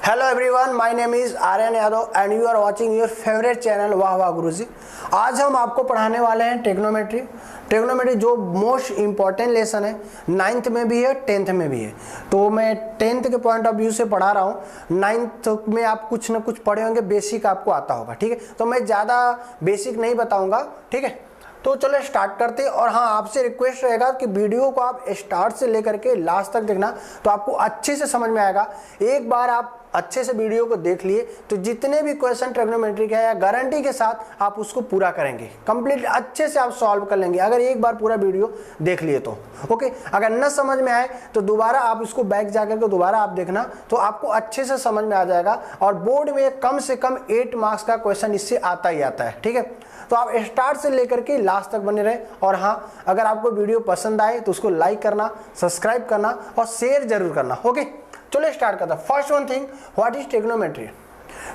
Hello everyone, my name is Aryan Yadav and you are watching your favourite channel Wah Wah गुरुजी। आज हम आपको पढ़ाने वाले हैं ट्रिग्नोमेट्री जो मोस्ट इंपॉर्टेंट लेसन है। 9th में भी है, 10th में भी है। तो मैं 10th के पॉइंट ऑफ व्यू से पढ़ा रहा हूँ। 9th में आप कुछ ना कुछ पढ़े होंगे, बेसिक आपको आता होगा, ठीक है। तो मैं ज़्यादा बेसिक नहीं बताऊँगा, ठीक है। तो चलो स्टार्ट करते हैं। और हाँ, आपसे रिक्वेस्ट रहेगा कि वीडियो को आप स्टार्ट से लेकर के लास्ट तक देखना, तो आपको अच्छे से समझ में आएगा। एक बार आप अच्छे से वीडियो को देख लिए तो जितने भी क्वेश्चन ट्रिग्नोमेट्री के हैं, या गारंटी के साथ आप उसको पूरा करेंगे, कंप्लीट अच्छे से आप सॉल्व कर लेंगे अगर एक बार पूरा वीडियो देख लिए तो। ओके, अगर न समझ में आए तो दोबारा आप इसको बैक जाकर के दोबारा आप देखना, तो आपको अच्छे से समझ में आ जाएगा। और बोर्ड में कम से कम 8 मार्क्स का क्वेश्चन इससे आता ही आता है, ठीक है। तो आप स्टार्ट से लेकर के लास्ट तक बने रहे। और हाँ, अगर आपको वीडियो पसंद आए तो उसको लाइक करना, सब्सक्राइब करना और शेयर जरूर करना। ओके, चलो स्टार्ट करता। First one thing, what is trigonometry?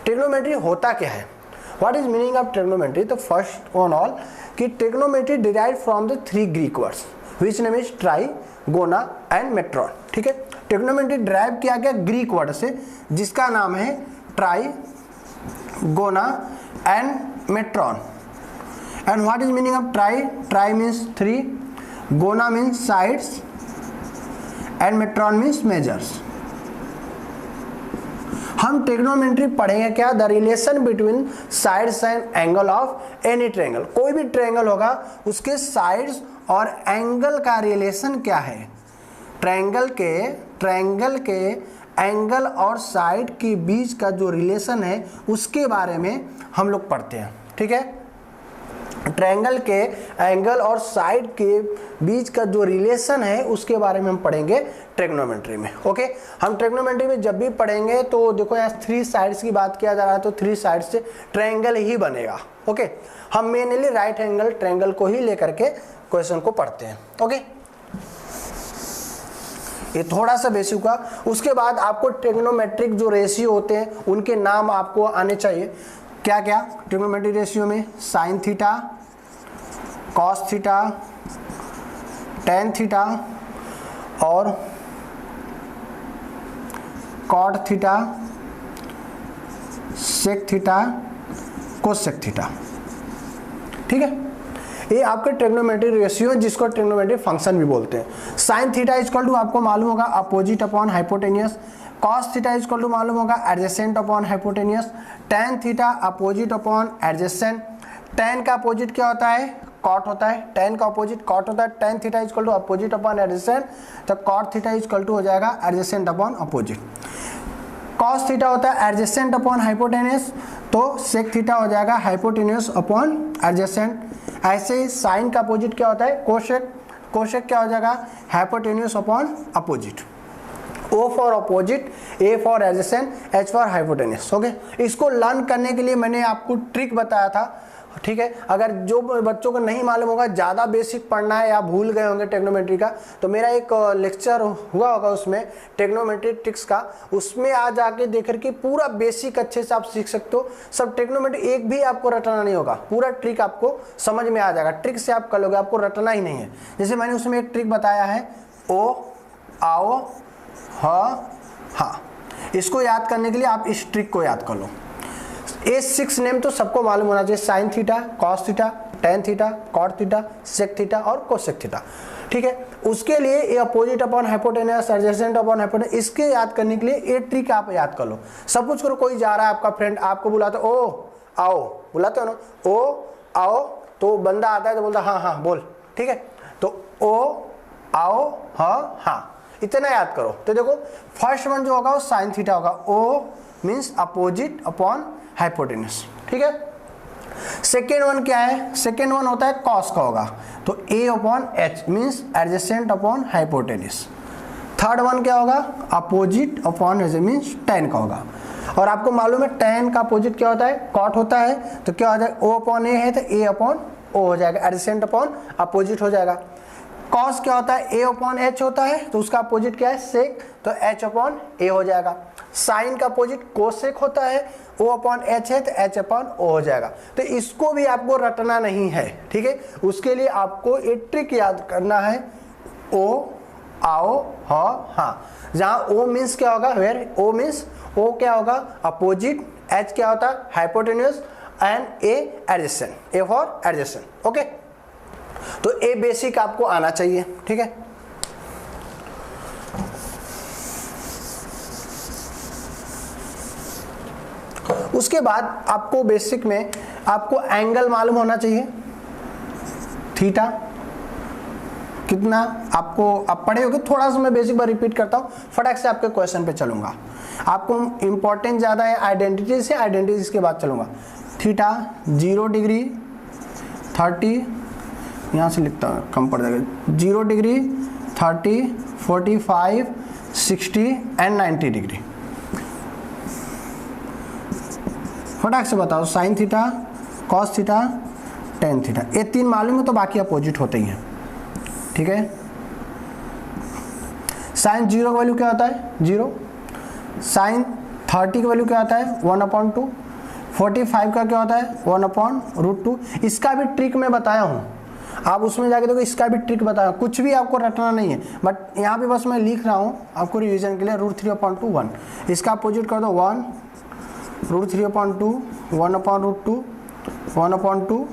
Trigonometry होता क्या है? What is meaning of trigonometry? तो फर्स्ट ऑन ऑल कि trigonometry derive from the 3 Greek words which name is tri, gonia and metron, ठीक है। ट्रिग्नोमेट्री डिराइव किया गया ग्रीक वर्ड से जिसका नाम है tri, gonia and metron. And what is meaning of try? Try means 3, gona means sides and metron means measures. हम trigonometry पढ़ेंगे क्या? The relation between sides and angle of any triangle. कोई भी triangle होगा उसके साइड्स और angle का relation क्या है। ट्रायंगल के एंगल और साइड के बीच का जो रिलेशन है उसके बारे में हम लोग पढ़ते हैं, ठीक है। ट्रायंगल के एंगल और साइड के बीच का जो रिलेशन है उसके बारे में हम पढ़ेंगे ट्रिग्नोमेट्री में। ओके, हम ट्रिग्नोमेट्री में जब भी पढ़ेंगे तो देखो यहाँ 3 साइड्स की बात किया जा रहा है, तो 3 साइड से ट्रायंगल ही बनेगा। ओके, हम मेनली राइट एंगल ट्रायंगल को ही लेकर के क्वेश्चन को पढ़ते हैं। ओके, ये थोड़ा सा बेसिक हुआ। उसके बाद आपको ट्रिग्नोमेट्रिक जो रेशियो होते हैं उनके नाम आपको आने चाहिए। क्या क्या ट्रिग्नोमेट्रिक रेशियो में? Sine theta, cos theta, tan theta और cot theta, sec theta, cosec theta, ठीक है। ये आपके ट्रिग्नोमेट्रिक रेशियो जिसको ट्रिग्नोमेट्रिक फंक्शन भी बोलते हैं। साइन थीटा इक्वल टू आपको मालूम होगा opposite upon hypotenuse. cos theta equal to मालूम होगा adjacent upon hypotenuse. tan theta opposite upon adjacent. tan का अपोजिट क्या होता है? cot होता है। tan का अपोजिट cot होता है। tan theta equal to opposite upon adjacent, तो cot थीटा इक्वल टू हो जाएगा adjacent upon opposite. cos theta होता है एडजेसेंट अपॉन हाइपोटेनियस, तो sec थीटा हो जाएगा हाइपोटेनियस अपॉन एडजेसेंट। ऐसे ही साइन का अपोजिट क्या होता है? कोसेक। कोसेक क्या हो जाएगा? Hypotenuse upon opposite. O for opposite, A for adjacent, H for hypotenuse. Okay, इसको लर्न करने के लिए मैंने आपको ट्रिक बताया था, ठीक है। अगर जो बच्चों को नहीं मालूम होगा, ज़्यादा बेसिक पढ़ना है या भूल गए होंगे ट्रिग्नोमेट्री का, तो मेरा एक लेक्चर हुआ होगा उसमें ट्रिग्नोमेट्री ट्रिक्स का, उसमें आ जाके देख के पूरा बेसिक अच्छे से आप सीख सकते हो। सब ट्रिग्नोमेट्री एक भी आपको रटना नहीं होगा, पूरा ट्रिक आपको समझ में आ जाएगा। ट्रिक से आप कर लोगे, आपको रटना ही नहीं है। जैसे मैंने उसमें एक ट्रिक बताया है, ओ, आओ, हाँ, इसको याद करने के लिए आप इस ट्रिक को याद कर लो। ये 6 नेम तो सबको मालूम होना चाहिए। Sine theta, cos theta, tan theta, cot theta, sec theta और कोसेक थीटा, ठीक है। उसके लिए ये opposite upon hypotenuse, adjacent upon hypotenuse, इसके याद करने के लिए ये ट्रिक आप याद कर लो। सपोज करो कोई जा रहा है, आपका फ्रेंड आपको बुलाता है, ओ आओ, बुलाते हो ना, ओ आओ, तो बंदा आता है तो बोलता हाँ हाँ बोल, ठीक है। तो ओ आओ, हाँ, इतना याद करो। तो देखो फर्स्ट वन जो होगा वो साइन थीटा होगा। O means opposite upon hypotenuse, ठीक है। सेकेंड वन क्या है? सेकेंड वन होता है कॉस का होगा, तो A upon H means adjacent upon hypotenuse. Third one क्या होगा? Opposite upon H means tan का होगा। और आपको मालूम है टेन का अपोजिट क्या होता है? कॉट होता है, तो क्या हो जाएगा? ओ अपॉन ए है तो ए अपॉन ओ हो जाएगा, एडजेसेंट अपॉन अपोजिट हो जाएगा। कॉस क्या होता है? ए अपॉन एच होता है, तो उसका अपोजिट क्या है? सेक, तो एच अपॉन ए हो जाएगा। साइन का अपोजिट कोसेक होता है, ओ अपॉन एच है तो एच अपॉन ओ हो जाएगा। तो इसको भी आपको रटना नहीं है, ठीक है। उसके लिए आपको एक ट्रिक याद करना है, ओ आओ हाँ, जहाँ ओ मीन्स क्या होगा? वेयर ओ मीन्स O क्या होगा अपोजिट, H क्या होता है hypotenuse and A adjacent, A for adjacent. Okay, तो A बेसिक आपको आना चाहिए, ठीक है। उसके बाद आपको बेसिक में आपको एंगल मालूम होना चाहिए, थीटा कितना आपको आप पढ़े होगे, थोड़ा सा मैं बेसिक बार रिपीट करता हूँ, फटाक से आपके क्वेश्चन पे चलूंगा। आपको इंपॉर्टेंट ज़्यादा है आइडेंटिटी से, आइडेंटिटीज के बाद चलूंगा। थीटा 0 डिग्री 30, यहाँ से लिखता हूँ कम पड़ जाएगा, 0 डिग्री 30 45 60 एंड 90 डिग्री। फटाक से बताओ sign theta, cos theta, tan theta, ये तीन मालूम है तो बाकी अपोजिट होते ही हैं, ठीक है। साइन 0 का वैल्यू क्या होता है 0, साइन 30 का वैल्यू क्या होता है 1/2, 45 का क्या होता है 1/√2। इसका भी ट्रिक मैं बताया हूँ, आप उसमें जाके देखो, इसका भी ट्रिक बताया, कुछ भी आपको रटना नहीं है, बट यहाँ पे बस मैं लिख रहा हूँ आपको रिवीजन के लिए। √3/2 1, इसका अपोजिट कर दो 1, √3/2 1/√2 1/2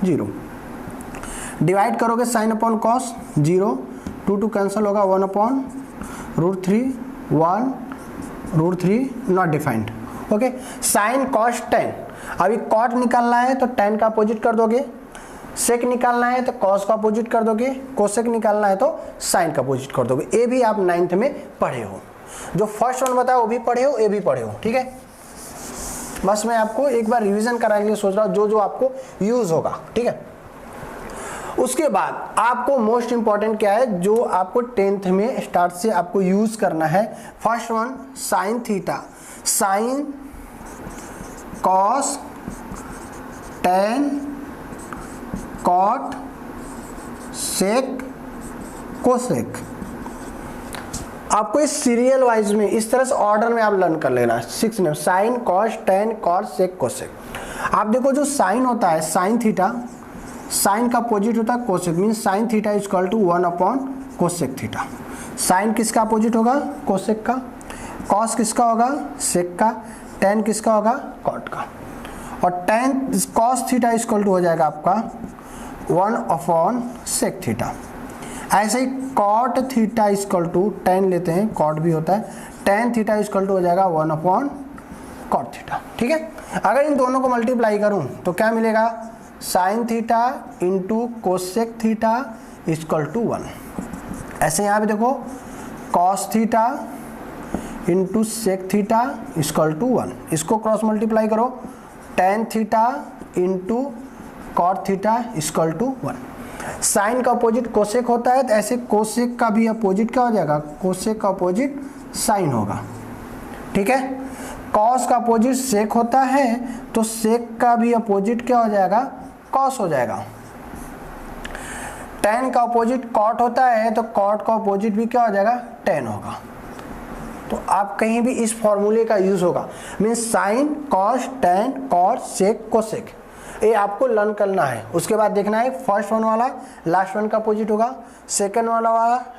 0, डिवाइड करोगे साइन अपॉन कॉस 0, 2 कैंसिल होगा 1/√3 1 √3 not defined. Okay, sign cos ten, अभी कॉट निकालना है तो टेन का अपोजिट कर दोगे, सेक निकालना है तो कॉस का अपोजिट कर दोगे, कोसेक निकालना है तो साइन का अपोजिट कर दोगे। ये भी आप 9th में पढ़े हो, जो फर्स्ट वन बताया वो भी पढ़े हो, ये भी पढ़े हो, ठीक है। बस मैं आपको एक बार रिवीजन कराने के लिए सोच रहा हूँ, जो जो आपको यूज होगा, ठीक है। उसके बाद आपको मोस्ट इंपॉर्टेंट क्या है, जो आपको 10th में स्टार्ट से आपको यूज करना है। First one sine theta, sine cos tan cot sec cosec, आपको इस सीरियल वाइज में इस तरह से ऑर्डर में आप लर्न कर लेना। 6 में sine cos tan cot sec cosec. आप देखो जो साइन होता है साइन थीटा, साइन का अपोजिट होता है cosec, mean sine theta is equal to one by cosec theta. Sine किसका अपोजिट होगा कोसेक का, कॉस किसका होगा सेक का, टेन किसका होगा कॉट का, और tan cos theta is equal to हो जाएगा आपका 1/सेक थीटा। ऐसे ही cot theta is equal to tan लेते हैं, कॉट भी होता है, tan theta is equal to हो जाएगा 1/कॉट थीटा, ठीक है। अगर इन दोनों को मल्टीप्लाई करूं तो क्या मिलेगा, sine theta into cosec theta is equal to 1। ऐसे यहाँ पे देखो cos theta into sec theta is equal to 1, इसको क्रॉस मल्टीप्लाई करो, tan theta into cot theta is equal to 1। Sine का अपोजिट कोसेक होता है, तो ऐसे कोसेक का भी अपोजिट क्या हो जाएगा, कोसेक का अपोजिट साइन होगा, ठीक है। कॉस का अपोजिट सेक होता है, तो सेक का भी अपोजिट क्या हो जाएगा, कॉस हो जाएगा। टेन का अपोजिट कॉट होता है, तो कॉट का अपोजिट भी क्या हो जाएगा, टेन होगा। तो आप कहीं भी इस फॉर्मूले का यूज होगा, mean sine cos tan cot sec cosec, ये आपको लर्न करना है। उसके बाद देखना है फर्स्ट वन वाला लास्ट वन का अपोजिट होगा, सेकंड वाला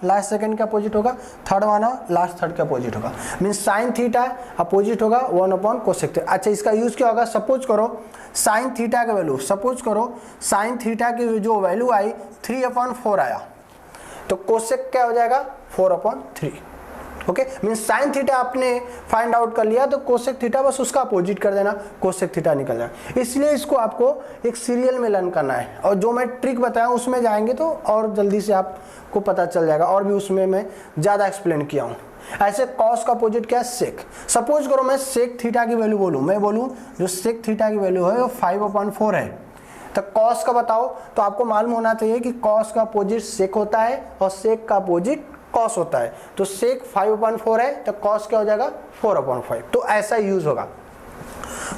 लास्ट सेकंड का अपोजिट होगा, थर्ड वाला लास्ट थर्ड का अपोजिट होगा। मीन साइन थीटा अपोजिट होगा 1/कोसेक। अच्छा, इसका यूज क्या होगा, सपोज करो साइन थीटा का वैल्यू, सपोज करो साइन थीटा की जो वैल्यू आई 3/4 आया, तो कोसेक क्या हो जाएगा 4/3। ओके, मीन साइन थीटा आपने फाइंड आउट कर लिया, तो कोसेक थीटा बस उसका अपोजिट कर देना, कोसेक थीटा निकल जाएगा। इसलिए इसको आपको एक सीरियल में लर्न करना है, और जो मैं ट्रिक बताया उसमें जाएंगे तो और जल्दी से आपको पता चल जाएगा, और भी उसमें मैं ज़्यादा एक्सप्लेन किया हूँ। ऐसे कॉस का अपोजिट क्या है सेक। सपोज करो मैं सेक थीटा की वैल्यू बोलूँ, मैं बोलूँ जो सेक थीटा की वैल्यू है वो 5/4 है, तो कॉस का बताओ, तो आपको मालूम होना चाहिए कि कॉस का अपोजिट सेक होता है और सेक का अपोजिट कॉस होता है। तो सेक 5/4 है, तो कॉस क्या हो जाएगा 4/5। तो ऐसा यूज होगा।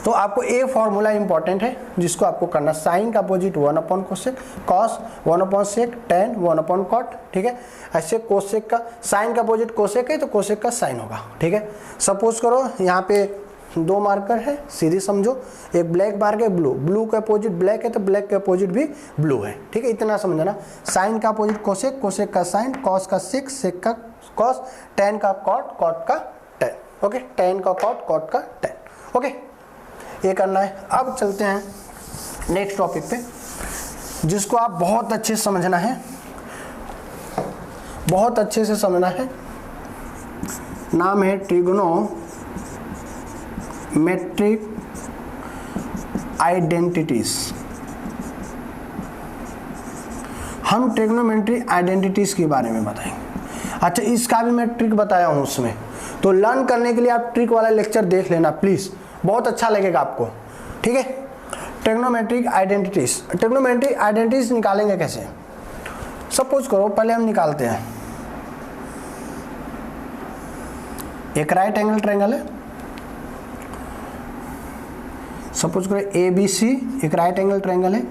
तो आपको ये फॉर्मूला इंपॉर्टेंट है जिसको आपको करना, साइन का अपोजिट 1/कोसेक, कॉस 1/सेक, टेन 1/कॉट, ठीक है। ऐसे कोसेक का साइन का अपोजिट कोसेक है, तो कोसेक का साइन होगा, ठीक है। सपोज करो यहाँ पे 2 मार्कर है, सीधी समझो, एक ब्लैक मार्क है, ब्लू, ब्लू का अपोजिट ब्लैक है, तो ब्लैक के अपोजिट भी ब्लू है, ठीक है। इतना समझना, साइन का अपोजिट कोसेक, कोसेक का साइन, कॉस का सेक, सेक का कॉस, टेन का कॉट, कॉट का टेन। ओके, tan का cot, cot का tan, ओके, ये करना है। अब चलते हैं नेक्स्ट टॉपिक पे, जिसको आप बहुत अच्छे से समझना है, बहुत अच्छे से समझना है। नाम है ट्रिग्नोमेट्रिक आइडेंटिटीज। हम ट्रिग्नोमेट्री आइडेंटिटीज के बारे में बताएंगे। अच्छा, इसका भी मैं ट्रिक बताया हूं उसमें, तो लर्न करने के लिए आप ट्रिक वाला लेक्चर देख लेना प्लीज, बहुत अच्छा लगेगा आपको, ठीक है। ट्रिग्नोमेट्रिक आइडेंटिटीज, ट्रिग्नोमेट्रिक आइडेंटिटीज निकालेंगे कैसे? सपोज करो पहले हम निकालते हैं, एक राइट एंगल ट्रायंगल है, सपोज करो ABC एक राइट एंगल ट्रायंगल है,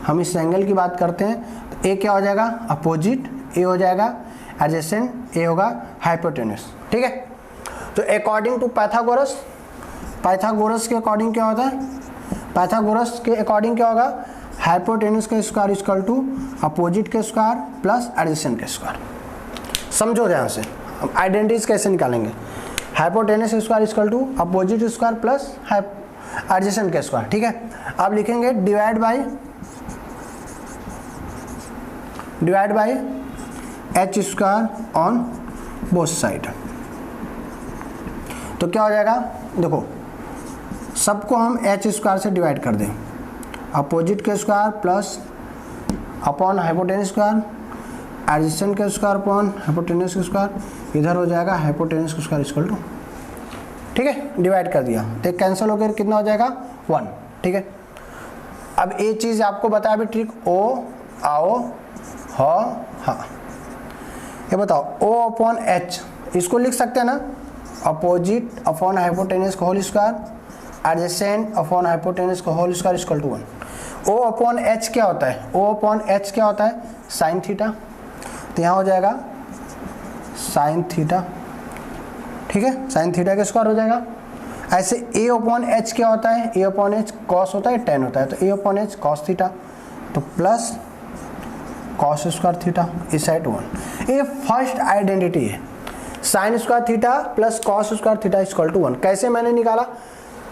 हम इस एंगल की बात करते हैं, तो ए क्या हो जाएगा? अपोजिट, ए हो जाएगा एडजेसेंट, ए होगा हाइपोटेन्यूस, ठीक है। तो अकॉर्डिंग टू पाइथागोरस, पाइथागोरस के अकॉर्डिंग क्या होता है? पाइथागोरस के अकॉर्डिंग क्या होगा? हाइपोटेन्यूस का स्क्वायर इक्वल टू अपोजिट के स्क्वायर प्लस एडजेसेंट के स्क्वायर। समझो ध्यान से, हम आइडेंटिटीज कैसे निकालेंगे? Hypotenuse square equal to opposite square plus adjacent के स्क्वायर, ठीक है। आप लिखेंगे divide by H square on both side. तो क्या हो जाएगा? देखो, सबको हम एच स्क्वायर से डिवाइड कर दें, अपोजिट के square plus upon hypotenuse square, adjacent के स्क्वायर अपॉन हाइपोटेन्यूस के स्क्वायर, इधर हो जाएगा हाइपोटेन्यूस के स्क्वायर इक्वल टू, ठीक है, डिवाइड कर दिया तो कैंसिल होकर कितना हो जाएगा? 1, ठीक है। अब ये चीज आपको बताया भी ट्रिक, ओ आओ हा, ये बताओ ओ अपॉन एच, इसको लिख सकते हैं ना, अपोजिट अपॉन हाइपोटेन्यूस का whole square, adjacent upon hypotenuse का whole square equal to 1। O upon H क्या होता है? ओ अपॉन एच क्या होता है? साइन थीटा, तो यहाँ हो जाएगा साइन थीटा, ठीक है, साइन थीटा का स्क्वायर हो जाएगा। ऐसे ए अपॉन एच क्या होता है? ए अपॉन एच कॉस होता है, टेन होता है, तो A upon H cos theta, तो प्लस कॉस स्क्वायर थीटा, इस साइड 1। ये फर्स्ट आइडेंटिटी है, sine square theta plus cos square theta equal to 1। कैसे मैंने निकाला?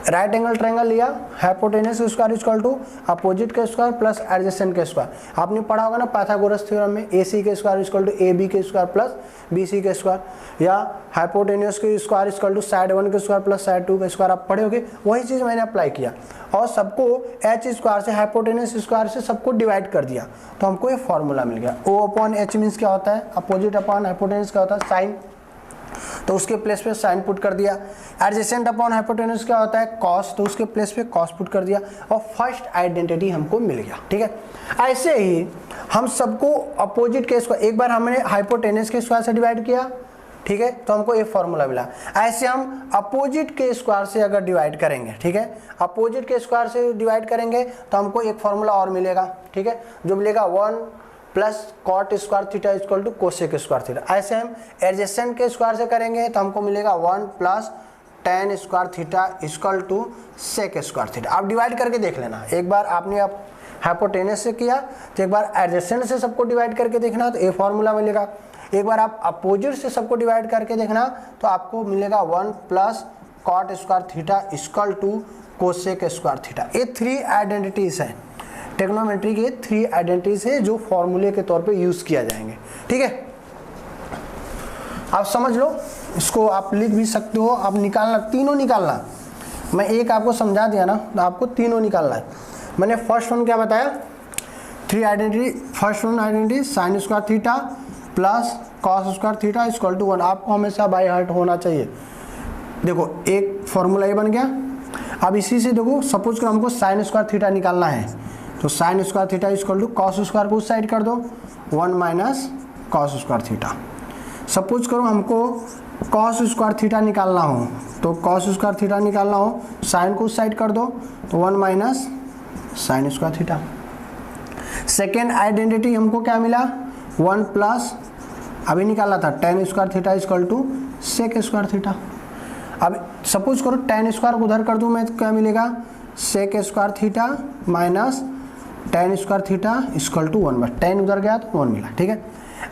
राइट एंगल ट्रायंगल लिया, hypotenuse square equal to opposite के स्क्वायर प्लस एडजेसेंट के स्क्वायर। आपने पढ़ा होगा ना पाइथागोरस थ्योरम में, AC के स्क्वायर इक्वल टू AB के स्क्वायर प्लस BC के स्क्वायर, या हाइपोटेन्यूस के स्क्वायर इक्वल टू साइड 1 के स्क्वायर प्लस साइड 2 के स्क्वायर, आप पढ़े होगे, वही चीज़ मैंने अप्लाई किया और सबको एच स्क्वायर से हाइपोटेन्यूस स्क्वायर से सबको डिवाइड कर दिया, तो हमको ये फॉर्मूला मिल गया। O अपॉन एच मीन्स क्या होता है? अपोजिट अपॉन हाइपोटेन्यूस क्या होता है? साइन, तो उसके प्लेस पे साइन पुट कर दिया। एडजेसेंट अपॉन हाइपोटेन्यूस क्या होता है? कॉस, तो उसके प्लेस पे कॉस पुट कर दिया और फर्स्ट आइडेंटिटी हमको मिल गया, ठीक है। ऐसे ही हम सबको अपोजिट के स्क्वायर, एक बार हमने हाइपोटेन्यूस के स्क्वायर से डिवाइड किया, ठीक है, तो हमको ये फॉर्मूला मिला। ऐसे हम अपोजिट के स्क्वायर से अगर डिवाइड करेंगे, ठीक है, अपोजिट के स्क्वायर से डिवाइड करेंगे तो हमको एक फॉर्मूला और मिलेगा, ठीक है, जो मिलेगा 1 plus cot square theta equal to cosec square theta. ऐसे हम एडजेसेंट के स्क्वायर से करेंगे तो हमको मिलेगा 1 plus tan square theta equal to sec square theta. आप डिवाइड करके देख लेना, एक बार आपने आप हाइपोटेन्यूस से किया तो एक बार एडजेसेंट से सबको डिवाइड करके देखना, तो ये फॉर्मूला मिलेगा। एक बार आप अपोजिट से सबको डिवाइड करके देखना तो आपको मिलेगा 1 plus cot square theta equal to cosec square theta. ये 3 आइडेंटिटीज है, ट्रिग्नोमेट्री के 3 आइडेंटिटीज है जो फॉर्मूले के तौर पे यूज किया जाएंगे, ठीक है। आप समझ लो, इसको आप लिख भी सकते हो, आप निकालना, तीनों निकालना, मैं एक आपको समझा दिया ना, तो आपको तीनों निकालना है। मैंने फर्स्ट वन क्या बताया? 3 identity, first one identity sine square theta plus cos square theta equal to 1, आपको हमेशा बाय हार्ट होना चाहिए। देखो एक फॉर्मूला ये बन गया। अब इसी से देखो, सपोज कर हमको साइन स्क्वायर थीटा निकालना है, तो sine square theta equal to cos square को उस साइड कर दो, 1 minus cos square theta. Suppose करो हमको कॉस स्क्वायर थीटा निकालना हो, तो कॉस स्क्वायर थीटा निकालना हो, साइन को उस साइड कर दो, तो 1 minus sine square theta. Second identity हमको क्या मिला? 1 प्लस अभी निकाला था tan square theta equal to sec square theta. अब सपोज करो टेन स्क्वायर को उधर कर दूं मैं, तो क्या मिलेगा? Sec square theta minus tan square theta equal to 1, बस टेन उधर गया तो 1 मिला, ठीक है।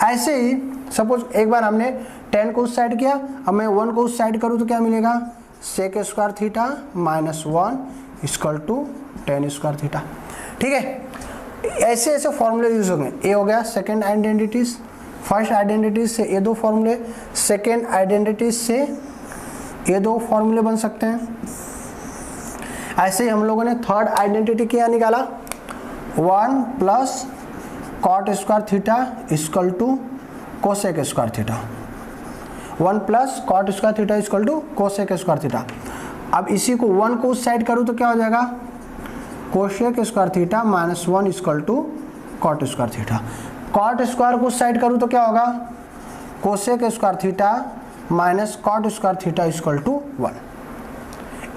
ऐसे ही सपोज एक बार हमने 10 को उस साइड किया, अब मैं 1 को उस साइड करूँ तो क्या मिलेगा, sec square theta minus 1 equal to 10 square theta. ठीक है, ऐसे ऐसे फॉर्मूले यूज होंगे। ये हो गया सेकेंड आइडेंटिटीज, फर्स्ट आइडेंटिटीज से ये 2 फॉर्मूले, सेकेंड आइडेंटिटीज से ये 2 फॉर्मूले बन सकते हैं। ऐसे ही हम लोगों ने थर्ड आइडेंटिटी क्या निकाला, 1 plus cot square theta equal to cosec square theta, 1 plus cot square theta equal to cosec square theta. अब इसी को 1 को उस साइड करूँ तो क्या हो जाएगा, cosec square theta minus 1 equal to cot square theta. Cot square को उस साइड करूँ तो क्या होगा, cosec square theta minus cot square theta equal to 1।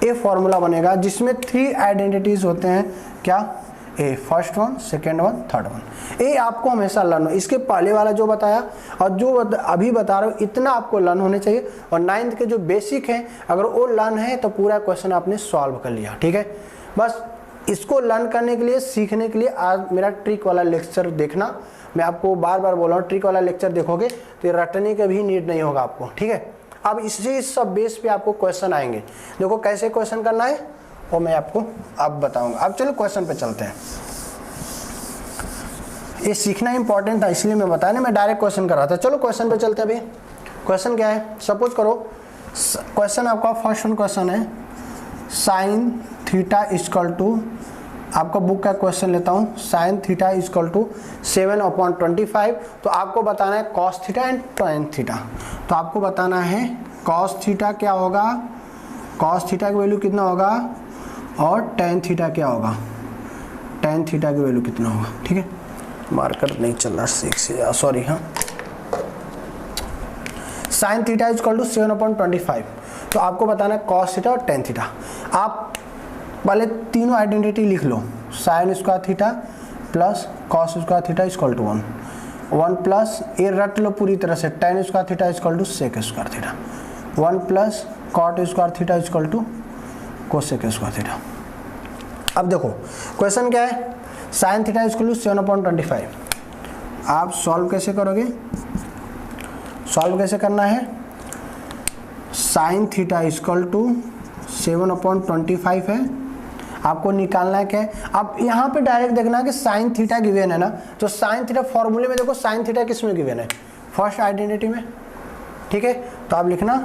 ये फॉर्मूला बनेगा जिसमें 3 आइडेंटिटीज होते हैं, क्या, a first one, second one, third one. ये आपको हमेशा लर्न हो, इसके पहले वाला जो बताया और जो अभी बता रहा हूँ इतना आपको लर्न होने चाहिए। और 9th के जो बेसिक हैं अगर वो लर्न है तो पूरा क्वेश्चन आपने सॉल्व कर लिया। ठीक है, बस इसको लर्न करने के लिए, सीखने के लिए आज मेरा ट्रिक वाला लेक्चर देखना। मैं आपको बार बार बोल रहा हूँ, ट्रिक वाला लेक्चर देखोगे तो रटने का भी नीड नहीं होगा आपको। ठीक है, अब इसी सब बेस पे आपको क्वेश्चन आएंगे। देखो कैसे क्वेश्चन करना है वो मैं आपको अब बताऊंगा। अब चलो क्वेश्चन पे चलते हैं। ये सीखना इंपॉर्टेंट था इसलिए मैं बताया ना, मैं डायरेक्ट क्वेश्चन कर रहा था। चलो क्वेश्चन पे चलते हैं। अभी क्वेश्चन क्या है, सपोज करो क्वेश्चन आपका फर्स्ट वन क्वेश्चन है, साइन थीटा इक्वल टू, आपका बुक का क्वेश्चन लेता हूँ, साइन थीटा इक्वल टू 7/25। तो आपको बताना है cos theta and tan theta. तो आपको बताना है कॉस थीटा क्या होगा, कॉस थीटा की वैल्यू कितना होगा और टेन थीटा क्या होगा, टेन थीटा की वैल्यू कितना होगा। ठीक है, मार्कर नहीं चल रहा, सॉरी। हाँ, साइन थीटा इक्वल टू 7/25। तो आपको बताना है कॉस थीटा और टेन थीटा। आप पहले तीनों आइडेंटिटी लिख लो, sine square theta plus cos square theta equal to 1 plus ये रट लो पूरी तरह से, tan square theta equal to sec square theta, 1 plus cot square theta equal to cosec square theta. अब देखो क्वेश्चन क्या है, साइन थीटा इक्वल टू 7/25। आप सॉल्व कैसे करोगे, सॉल्व कैसे करना है, साइन थीटा इक्वल टू 7/25 है, आपको निकालना है क्या है। अब यहाँ पे डायरेक्ट देखना है कि साइन थीटा गिवन है ना, तो साइन थीटा फॉर्मूले में देखो साइन थीटा किस में गिवन है, फर्स्ट आइडेंटिटी में। ठीक है, तो आप लिखना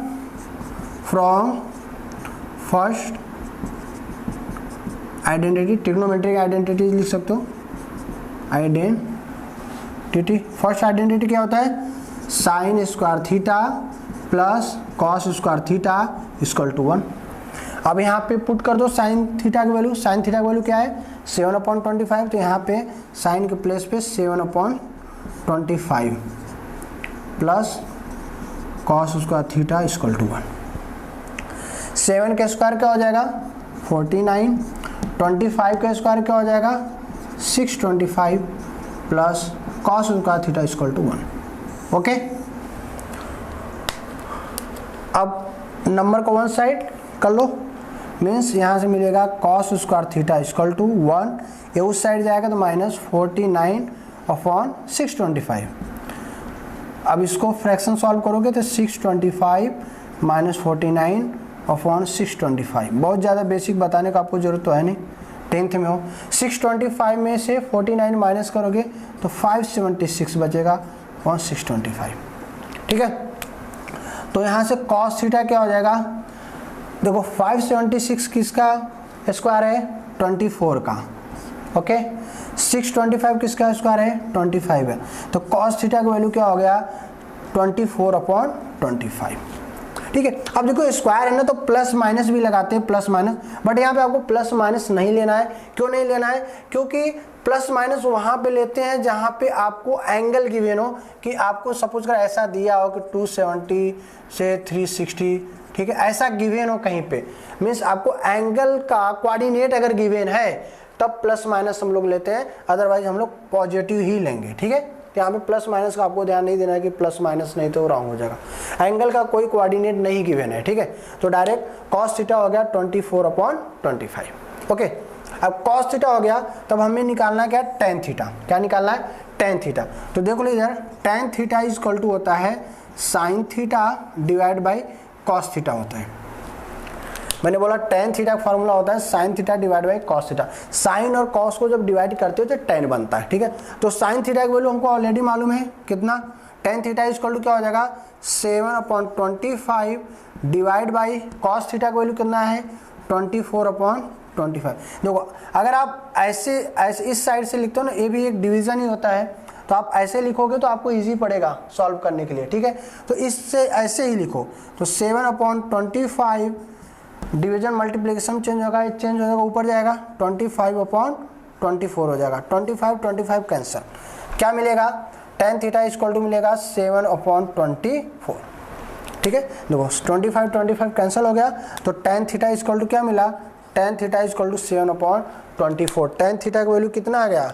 from first identity, trigonometric identity लिख सकते हो, आइडेंटिटी। फर्स्ट आइडेंटिटी क्या होता है, sine square theta plus cos square theta equal to 1। अब यहाँ पे पुट कर दो साइन थीटा की वैल्यू, साइन थीटा की वैल्यू क्या है 7/25। तो यहाँ पे साइन के प्लेस पे 7/25 plus cos square theta equal to 1। 7 का स्क्वायर क्या हो जाएगा 49, 25 का स्क्वायर क्या हो जाएगा 625 plus cos square theta equal to 1। Okay, अब नंबर को वन साइड कर लो, मीन्स यहाँ से मिलेगा cos square theta equal to 1, ये उस साइड जाएगा तो -49/625। अब इसको फ्रैक्शन सॉल्व करोगे तो 625 - 49/625। बहुत ज़्यादा बेसिक बताने का आपको ज़रूरत तो है नहीं, 10th में हो। 625 में से 49 माइनस करोगे तो 576 बचेगा 625। ठीक है, तो यहाँ से कॉस थीटा क्या हो जाएगा, देखो 576 किसका स्क्वायर है 24 का, ओके, 625 किसका स्क्वायर है 25 है, तो कॉस थीटा की वैल्यू क्या हो गया 24/25। ठीक है, अब देखो स्क्वायर है ना तो प्लस माइनस भी लगाते हैं, प्लस माइनस, बट यहाँ पे आपको प्लस माइनस नहीं लेना है। क्यों नहीं लेना है, क्योंकि प्लस माइनस वहाँ पे लेते हैं जहाँ पे आपको एंगल गिवन हो, कि आपको सपोज कर ऐसा दिया हो कि 270 से 360, ठीक है, ऐसा गिवन हो कहीं पे, मीन्स आपको एंगल का कोऑर्डिनेट अगर गिवन है तब प्लस माइनस हम लोग लेते हैं, अदरवाइज हम लोग पॉजिटिव ही लेंगे। ठीक है, यहाँ पे प्लस माइनस का आपको ध्यान नहीं देना है कि प्लस माइनस नहीं तो रॉन्ग हो जाएगा, एंगल का कोई कोऑर्डिनेट नहीं गिवन है। ठीक है, तो डायरेक्ट कॉस थीटा हो गया 24/25। ओके, अब कॉस थीटा हो गया, तब हमें निकालना क्या टेन थीटा, क्या निकालना है टेन थीटा। तो देखो इधर tan theta is equal to होता है sine theta divide by cos theta होता है। मैंने बोला टेन थीटा का फॉर्मूला होता है sine theta divide by cos theta. Sine और कॉस को जब डिवाइड करते हो तो टेन बनता है, ठीक है। तो साइन थीटा की वैल्यू हमको ऑलरेडी मालूम है कितना, tan theta is equal to क्या हो जाएगा 7/25 डिवाइड बाई कॉस थीटा का वैल्यू कितना है 24/25। देखो अगर आप ऐसे इस साइड से लिखते हो ना, ये भी एक डिवीजन ही होता है, तो आप ऐसे लिखोगे तो आपको इजी पड़ेगा सॉल्व करने के लिए, ठीक है। तो इससे ऐसे ही लिखो, तो 7/25 डिवीजन मल्टीप्लिकेशन चेंज होगा, चेंज हो जाएगा ऊपर जाएगा 25/24 हो जाएगा, 25 कैंसिल, क्या मिलेगा टेन थीटा इक्वल टू मिलेगा 7/24, ठीक है। देखो 25 कैंसिल हो गया, तो टेन थीटा इक्वल टू क्या मिला, tan theta equal to 7/24। Tan theta का वैल्यू कितना आ गया,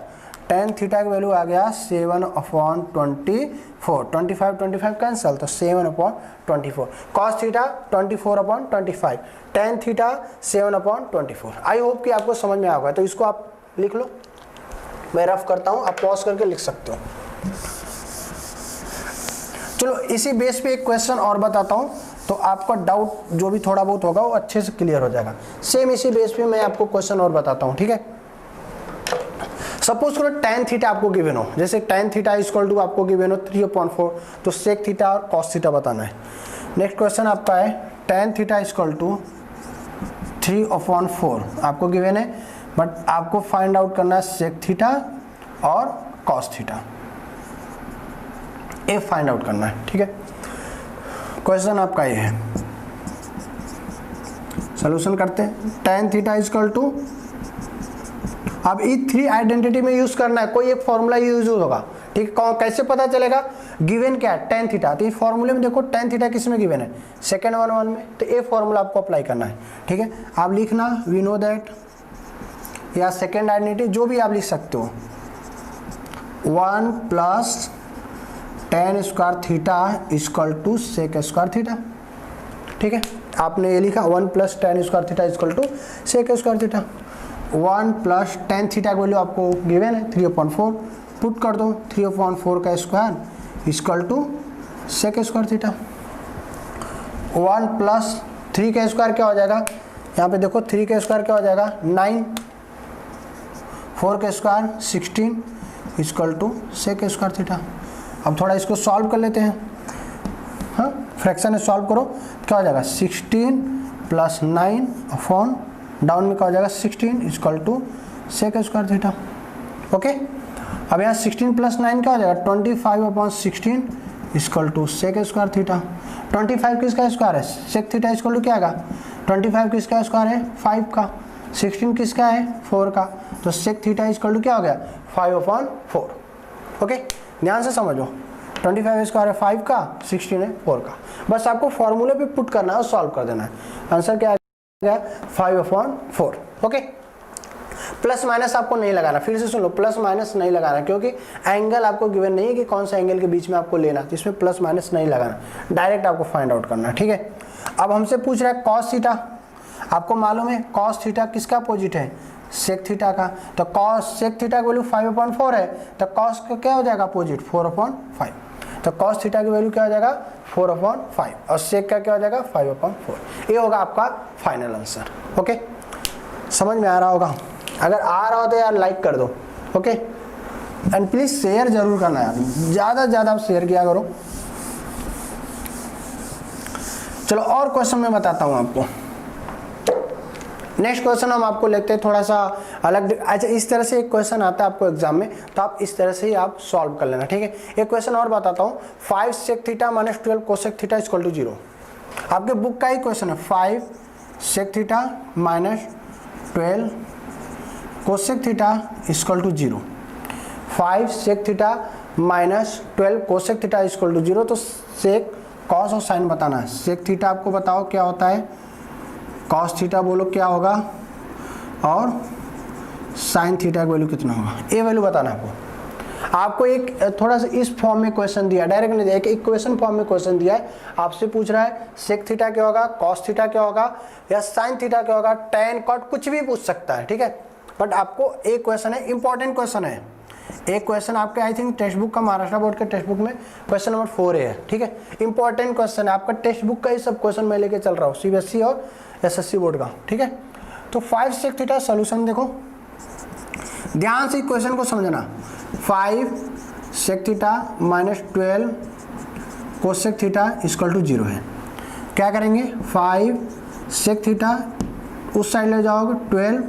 टेन थीटा का वैल्यू आ गया 7/24, 25 कैंसिल, तो 7/24। Cos theta 24/25, tan theta 7/24। I hope कि आपको समझ में आ गया। तो इसको आप लिख लो, मैं रफ करता हूँ, आप पॉज करके लिख सकते हो। चलो इसी बेस पे एक क्वेश्चन और बताता हूँ, तो आपका डाउट जो भी थोड़ा बहुत होगा वो अच्छे से क्लियर हो जाएगा। सेम इसी बेस पे मैं आपको क्वेश्चन और बताता हूँ, ठीक है। सपोज करो टेन थीटा आपको गिवन हो, जैसे टेन थीटा इक्वल टू आपको गिवन हो 3/4, तो सेक थीटा और कॉस थीटा बताना है। नेक्स्ट क्वेश्चन आपका है टेन थीटा इक्वल टू 3/4 आपको गिवन है, बट आपको फाइंड आउट करना है सेक थीटा और कॉस थीटा, ये फाइंड आउट करना है, ठीक है। क्वेश्चन आपका ये है, सॉल्यूशन करते हैं। टेन थीटा इक्वल टू, अब ये थ्री आइडेंटिटी में यूज करना है, कोई एक फॉर्मूला यूज होगा, ठीक है। कैसे पता चलेगा, गिवन क्या है टेन थीटा, तो इस फॉर्मूले में देखो टेन थीटा किस में गिवन है, सेकेंड वन में, तो ये फॉर्मूला आपको अप्लाई करना है, ठीक है। आप लिखना वी नो दैट, या सेकेंड आइडेंटिटी जो भी आप लिख सकते हो, 1 + tan square theta equal to sec square theta, ठीक है। आपने ये लिखा 1 + tan square theta equal to sec square theta. 1 + tan theta की वैल्यू आपको गिवन है 3/4, पुट कर दो 3/4 का square equal to sec square theta. 1 + 3 का स्क्वायर क्या हो जाएगा, यहाँ पे देखो 3 का स्क्वायर क्या हो जाएगा 9, 4 का square 16 equal to sec square theta. अब थोड़ा इसको सॉल्व कर लेते हैं, हाँ फ्रैक्शन में सॉल्व करो, क्या हो जाएगा 16 + 9 अपॉन डाउन में क्या हो जाएगा 16 equal to sec square theta, okay. अब यहाँ 16 + 9 क्या हो जाएगा 25/16 equal to sec square theta. 25 किसका स्क्वायर है, सेक थीटा इक्वल टू क्या आएगा, 25 किसका स्क्वायर है 5 का, 16 किसका है 4 का, तो सेक थीटा इक्वल टू क्या हो गया 5/4, ओके। ध्यान से समझो, 25 स्क्वायर है 5 का, 16 है 4 का, बस आपको फॉर्मूले पे पुट करना है और सॉल्व कर देना है। आंसर क्या आ गया 5/4, ओके। प्लस माइनस आपको नहीं लगाना, फिर से सुन लो, प्लस माइनस नहीं लगाना, क्योंकि एंगल आपको गिवन नहीं है कि कौन सा एंगल के बीच में आपको लेना, तो इसमें प्लस माइनस नहीं लगाना, डायरेक्ट आपको फाइंड आउट करना है, ठीक है। अब हमसे पूछ रहा है कॉस थीटा, आपको मालूम है कॉस थीटा किसका अपोजिट है, सेक थीटा का, तो कॉस सेक थीटा की वैल्यू 5/4 है, तो कॉस का क्या हो जाएगा अपोजिट 4/5, तो कॉस थीटा की वैल्यू क्या हो जाएगा 4/5 और सेक का क्या हो जाएगा 5/4। ये होगा आपका फाइनल आंसर, ओके। समझ में आ रहा होगा, अगर आ रहा हो तो यार लाइक कर दो, ओके। एंड प्लीज शेयर जरूर करना यार, ज़्यादा से ज़्यादा आप शेयर किया करो। चलो और क्वेश्चन मैं बताता हूँ आपको। नेक्स्ट क्वेश्चन हम आपको लेते हैं थोड़ा सा अलग। अच्छा, इस तरह से एक क्वेश्चन आता है आपको एग्जाम में, तो आप इस तरह से ही आप सॉल्व कर लेना, ठीक है। एक क्वेश्चन और बताता हूँ, 5 sec theta - 12 cosec theta equal to 0। आपके बुक का ही क्वेश्चन है, 5 sec theta - 12 cosec theta equal to 0। 5 sec theta - 12 cosec theta equal to 0। तो सेक कॉस और साइन बताना है। सेक थीटा आपको बताओ क्या होता है, कॉस थीटा बोलो क्या होगा, और साइन थीटा की वैल्यू कितना होगा, ये वैल्यू बताना है आपको। आपको एक थोड़ा सा इस फॉर्म में क्वेश्चन दिया, डायरेक्ट नहीं दिया, एक इक्वेशन फॉर्म में क्वेश्चन दिया है, आपसे पूछ रहा है सेक थीटा क्या होगा, कॉस थीटा क्या होगा, या साइन थीटा क्या होगा, टेन कॉट कुछ भी पूछ सकता है, ठीक है। बट आपको एक क्वेश्चन है, इंपॉर्टेंट क्वेश्चन है, एक क्वेश्चन आपके आई थिंक टेक्स्ट बुक का, महाराष्ट्र बोर्ड के टेक्स्ट बुक में क्वेश्चन नंबर 4 है, ठीक है। इंपॉर्टेंट क्वेश्चन है आपका, टेक्स्ट बुक का ही सब क्वेश्चन मैं लेके चल रहा हूँ, सीबीएसई और एसएससी बोर्ड का, ठीक है। तो 5 sec थीटा सोल्यूशन देखो, ध्यान से क्वेश्चन को समझना। 5 sec theta minus 12 cos sec theta equal to 0 है। क्या करेंगे, 5 sec थीटा उस साइड ले जाओगे, 12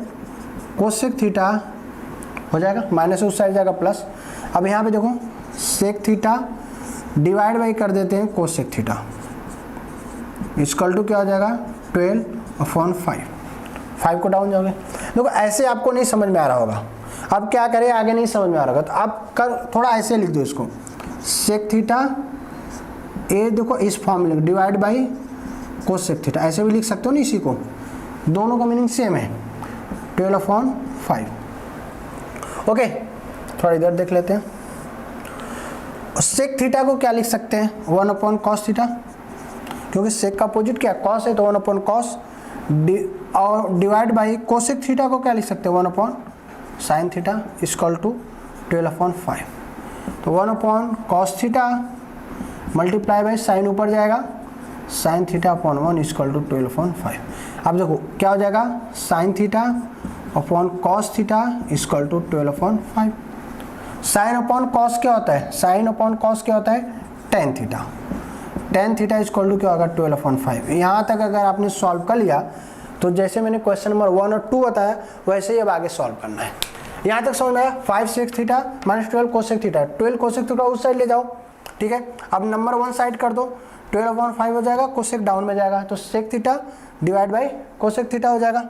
cos sec थीटा हो जाएगा, माइनस उस साइड जाएगा प्लस। अब यहाँ पे देखो sec थीटा डिवाइड बाई कर देते हैं cos sec theta equal to क्या हो जाएगा 12/5। 5 को डाउन जाओगे। देखो ऐसे आपको नहीं समझ में आ रहा होगा, अब क्या करें आगे नहीं समझ में आ रहा होगा, तो आप कर थोड़ा ऐसे लिख दो इसको, sec थीटा ए देखो इस फॉर्म में लिख, divide by cos sec theta, ऐसे भी लिख सकते हो ना इसी को, दोनों का मीनिंग सेम है, 12/5। ओके, थोड़ा इधर देख लेते हैं। sec थीटा को क्या लिख सकते हैं, 1/cos थीटा, क्योंकि sec का अपोजिट क्या cos है, तो 1/cos और divide by cos sec theta को क्या लिख सकते हैं, 1/sin थीटा इक्वल टू 12/5। तो 1/cos theta multiply by sine ऊपर जाएगा, sin theta upon 1 equal to 12/5। अब देखो क्या हो जाएगा, sin theta upon cos theta equal to 12/5। Sine upon cos क्या होता है, साइन अपॉन कॉस क्या होता है, tan theta. tan theta equal to क्या होगा 12/5। यहाँ तक अगर आपने सॉल्व कर लिया तो जैसे मैंने क्वेश्चन नंबर 1 और 2 बताया वैसे ही अब आगे सॉल्व करना है। यहाँ तक समझ में आया। 5 sec theta minus 12 cos sec theta, 12 cos sec theta उस साइड ले जाओ, ठीक है। अब नंबर 1 साइड कर दो, 12/5 हो जाएगा, cos sec डाउन में जाएगा, तो sec theta divide by cos sec theta हो जाएगा,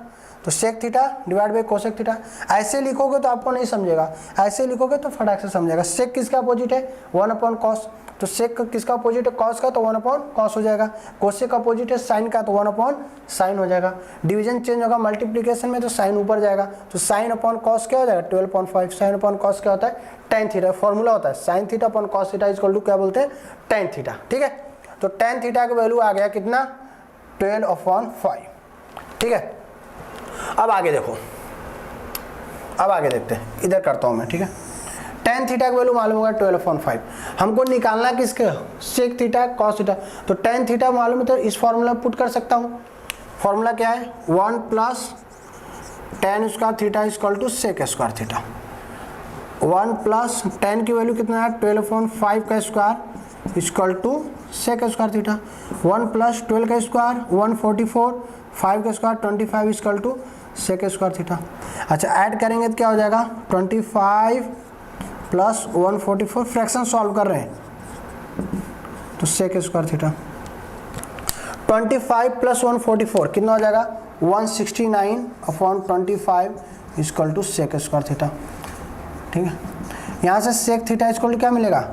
तो sec theta divide by cos sec theta. ऐसे लिखोगे तो आपको नहीं समझेगा, ऐसे लिखोगे तो फटाक से समझेगा। sec किसका अपोजिट है, 1/cos, तो sec किसका अपोजिट है, cos का, तो 1/cos हो जाएगा। cos sec का अपोजिट है sin का, तो 1/sin हो जाएगा। डिवीजन चेंज होगा मल्टीप्लिकेशन में, तो sin ऊपर जाएगा, तो sin/cos क्या हो जाएगा 12/5। sin/cos क्या होता है, tan थीटा, फॉर्मूला होता है sin theta upon cos theta equal to क्या बोलते हैं, tan थीटा, ठीक है। तो tan थीटा का वैल्यू आ गया कितना, 12/5, ठीक है। अब आगे देखो, अब आगे देखते हैं, इधर करता हूं मैं, ठीक है। tan थीटा का वैल्यू मालूम होगा 12/5, हमको निकालना किसके, sec थीटा cos थीटा, तो tan थीटा मालूम है तो इस फॉर्मूला में पुट कर सकता हूं। फॉर्मूला क्या है, 1 plus tan square theta equal to sec square theta. 1 plus tan की वैल्यू कितना है 12/5 का square equal to sec square theta. 1 plus 12 का स्क्वायर 144, 5 का square 25 equal to sec square theta. अच्छा ऐड करेंगे तो क्या हो जाएगा, 25 प्लस 144, फ्रैक्शन सॉल्व कर रहे हैं तो sec स्क्वायर थीटा। 25 प्लस 144 कितना हो जाएगा, 169/25 equal to sec square theta, ठीक है। यहाँ से sec थीटा इक्वल टू क्या मिलेगा,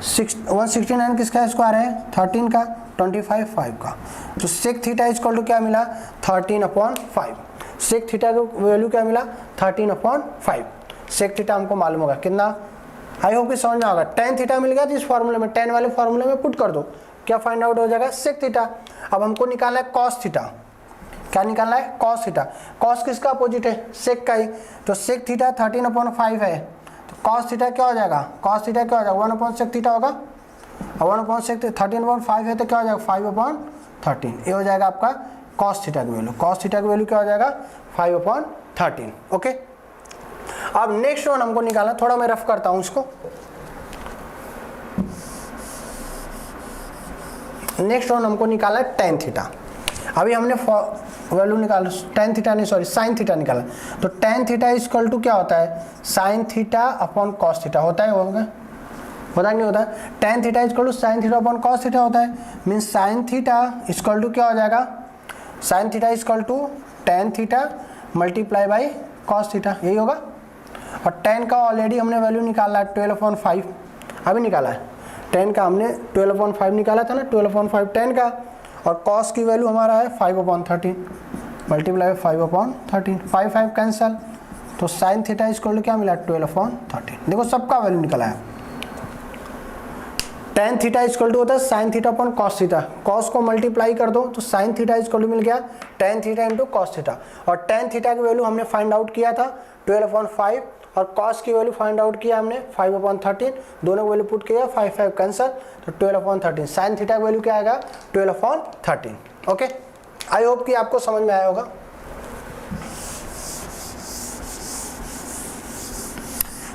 169 किसका स्क्वायर है, 13 का, 25 5 का, तो sec थीटा इक्वल टू क्या मिला 13/5। sec थीटा का वैल्यू क्या मिला 13/5। sec थीटा हमको मालूम होगा कितना, आई होप कि समझ में होगा। tan थीटा मिल गया तो इस फॉर्मूले में, tan वाले फॉर्मूले में पुट कर दो, क्या फाइंड आउट हो जाएगा, sec थीटा। अब हमको निकालना है cos थीटा, क्या निकालना है, cos थीटा। cos किसका अपोजिट है, sec का ही, तो sec थीटा 13/5 है, तो cos थीटा क्या हो जाएगा, cos थीटा क्या हो जाएगा 1/sec थीटा होगा, 1/sec 13/5 है तो क्या हो जाएगा 5/13, ये हो जाएगा आपका cos थीटा की वैल्यू। cos थीटा की वैल्यू क्या हो जाएगा 5/13, ओके। अब नेक्स्ट वन हमको निकालना, थोड़ा मैं रफ करता हूं इसको। नेक्स्ट वन हमको निकाला है tan थीटा। अभी हमने वैल्यू निकाला, tan थीटा नहीं सॉरी sin थीटा निकाला, तो tan थीटा इक्वल टू क्या होता है, sin theta upon cos theta होता है, होगा होता नहीं होता, tan theta equal to sin theta upon cos theta होता है, means sin theta equal to क्या हो जाएगा, sin theta equal to tan theta multiply by cos theta, यही होगा। और tan का ऑलरेडी हमने वैल्यू निकाला है 12/5, अभी निकाला है tan का हमने 12/5 निकाला था ना, 12/5 tan का, और cos की वैल्यू हमारा है 5/13 मल्टीप्लाई 5/13, 5 कैंसल, तो sin थीटा इक्वल टू क्या मिला 12/13। देखो सबका वैल्यू निकला है। tan थीटा इक्वल टू होता है sin theta upon cos theta, cos को मल्टीप्लाई कर दो तो sin थीटा इक्वल टू मिल गया tan theta into cos theta, और tan थीटा की वैल्यू हमने फाइंड आउट किया था 12/5, और कॉस की वैल्यू फाइंड आउट किया हमने 5/13, दोनों वैल्यू पुट किया 5 कैंसल, तो 12/13। साइन थीटा की वैल्यू क्या आएगा 12/13। ओके, आई होप कि आपको समझ में आया होगा।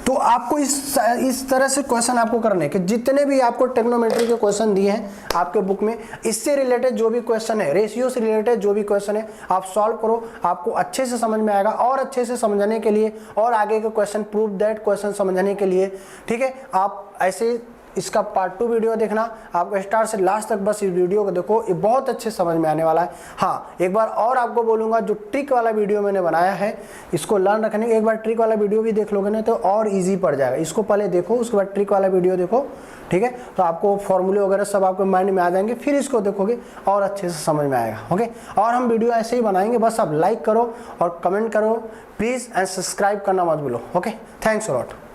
तो आपको इस तरह से क्वेश्चन आपको करने कि जितने भी आपको ट्रिग्नोमेट्री के क्वेश्चन दिए हैं आपके बुक में, इससे रिलेटेड जो भी क्वेश्चन है, रेशियो से रिलेटेड जो भी क्वेश्चन है, आप सॉल्व करो, आपको अच्छे से समझ में आएगा। और अच्छे से समझने के लिए और आगे के क्वेश्चन, प्रूव दैट क्वेश्चन समझने के लिए, ठीक है, आप ऐसे इसका पार्ट 2 वीडियो देखना, आप स्टार्ट से लास्ट तक बस इस वीडियो को देखो, ये बहुत अच्छे समझ में आने वाला है। हाँ, एक बार और आपको बोलूँगा, जो ट्रिक वाला वीडियो मैंने बनाया है, इसको लर्न रखने के एक बार ट्रिक वाला वीडियो भी देख लोगे ना तो और इजी पड़ जाएगा। इसको पहले देखो, उसके बाद ट्रिक वाला वीडियो देखो, ठीक है, तो आपको फॉर्मूले वगैरह सब आपके माइंड में आ जाएंगे, फिर इसको देखोगे और अच्छे से समझ में आएगा। ओके, और हम वीडियो ऐसे ही बनाएंगे, बस आप लाइक करो और कमेंट करो प्लीज़, एंड सब्सक्राइब करना मत भूलो। Okay, thanks a lot.